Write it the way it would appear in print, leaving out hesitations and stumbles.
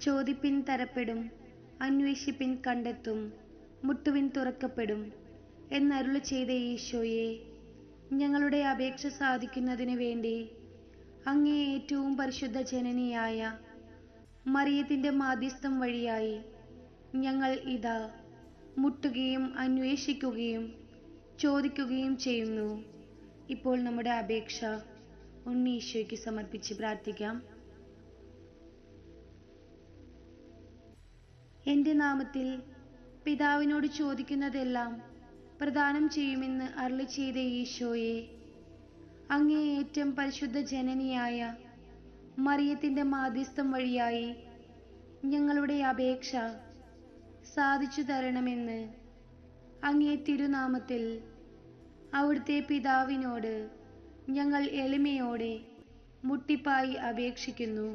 ചോദിപ്പിൻ തരപ്പെടും, അന്വേഷിപ്പിൻ കണ്ടെത്തും, മുട്ടുവിൻ തുറക്കപ്പെടും എന്നരുളി ചെയ്ത ഈശോയെ, ഞങ്ങളുടെ അപേക്ഷ സാധിക്കുന്നതിന് വേണ്ടി അങ്ങേ ഏറ്റവും പരിശുദ്ധ ജനനിയായ മറിയത്തിൻ്റെ മാധ്യസ്ഥം വഴിയായി ഞങ്ങൾ ഇതാ മുട്ടുകയും അന്വേഷിക്കുകയും ചോദിക്കുകയും ചെയ്യുന്നു. ഇപ്പോൾ നമ്മുടെ അപേക്ഷ ഉണ്ണി ഈശോയ്ക്ക് സമർപ്പിച്ച് പ്രാർത്ഥിക്കാം. എൻ്റെ നാമത്തിൽ പിതാവിനോട് ചോദിക്കുന്നതെല്ലാം പ്രദാനം ചെയ്യുമെന്ന് അരുളി ചെയ്ത ഈശോയെ, അങ്ങേ ഏറ്റവും പരിശുദ്ധ ജനനിയായ മറിയത്തിൻ്റെ മാധ്യസ്ഥം വഴിയായി ഞങ്ങളുടെ അപേക്ഷ സാധിച്ചു തരണമെന്ന് അങ്ങേ തിരുനാമത്തിൽ അവിടുത്തെ പിതാവിനോട് ഞങ്ങൾ എളിമയോടെ മുട്ടിപ്പായി അപേക്ഷിക്കുന്നു.